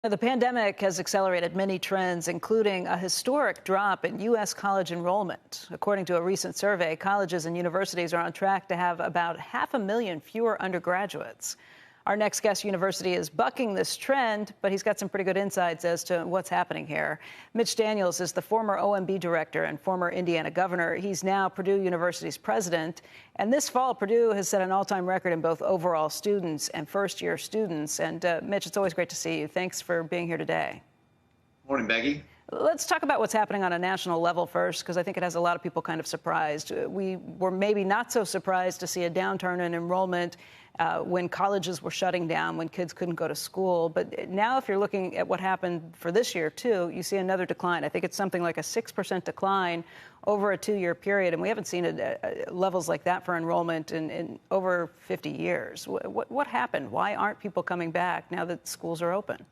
The pandemic has accelerated many trends, including a historic drop in U.S. college enrollment. According to a recent survey, colleges and universities are on track to have about 500,000 fewer undergraduates. Our next guest university is bucking this trend, but he's got some pretty good insights as to what's happening here. Mitch Daniels is the former OMB director and former Indiana governor. He's now Purdue University's president. And this fall, Purdue has set an all-time record in both overall students and first-year students. And Mitch, it's always great to see you. Thanks for being here today. Morning, Becky. Let's talk about what's happening on a national level first, because I think it has a lot of people kind of surprised. We were maybe not so surprised to see a downturn in enrollment when colleges were shutting down, when kids couldn't go to school. But now if you're looking at what happened for this year, too, you see another decline. I think it's something like a 6% decline over a 2-year period. And we haven't seen levels like that for enrollment in over 50 years. What happened? Why aren't people coming back now that schools are open?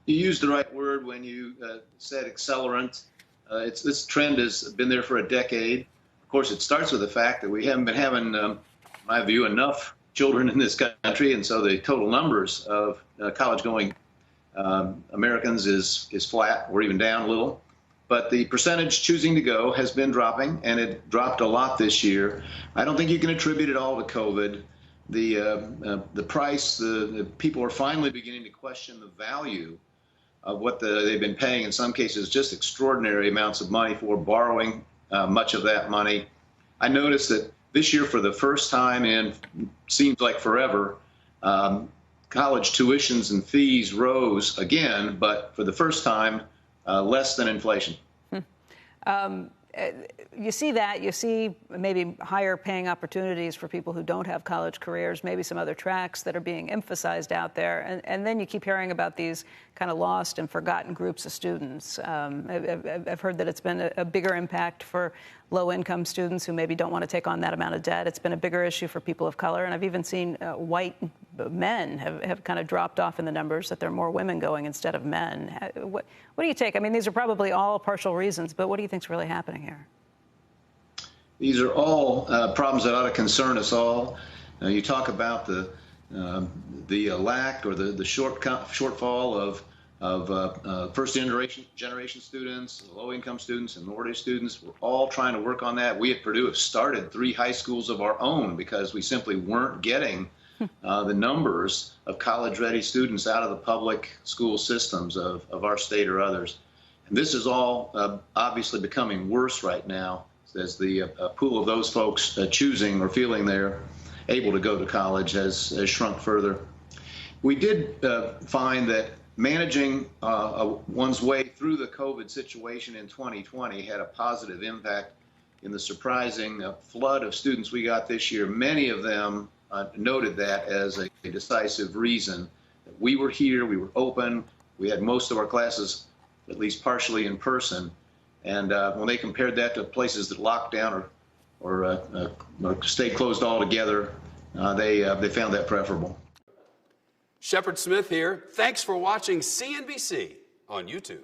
You used the right word when you said accelerant. This trend has been there for a decade. Of course, it starts with the fact that we haven't been having, in my view, enough children in this country, and so the total numbers of college-going Americans is flat or even down a little. But the percentage choosing to go has been dropping, and it dropped a lot this year. I don't think you can attribute it all to COVID. The price, the people are finally beginning to question the value of what they've been paying, in some cases just extraordinary amounts of money for, borrowing much of that money. I noticed that this year, for the first time in seems like forever, college tuitions and fees rose again, but for the first time, less than inflation. You see that. You see maybe higher paying opportunities for people who don't have college careers, maybe some other tracks that are being emphasized out there. And then you keep hearing about these kind of lost and forgotten groups of students. I've heard that it's been a bigger impact for low-income students who maybe don't want to take on that amount of debt. It's been a bigger issue for people of color. And I've even seen white men have kind of dropped off in the numbers, that there are more women going instead of men. What do you take? I mean, these are probably all partial reasons, but what do you think is really happening here? These are all problems that ought to concern us all. You talk about the lack or the shortfall of first generation students, low-income students, and minority students. We're all trying to work on that. We at Purdue have started 3 high schools of our own because we simply weren't getting the numbers of college-ready students out of the public school systems of our state or others. And this is all obviously becoming worse right now, as the pool of those folks choosing or feeling they're able to go to college has shrunk further. We did find that managing one's way through the COVID situation in 2020 had a positive impact in the surprising flood of students we got this year. Many of them noted that as a decisive reason. We were here, we were open, we had most of our classes at least partially in person. And when they compared that to places that locked down or stayed closed altogether, they found that preferable. Shepard Smith here. Thanks for watching CNBC on YouTube.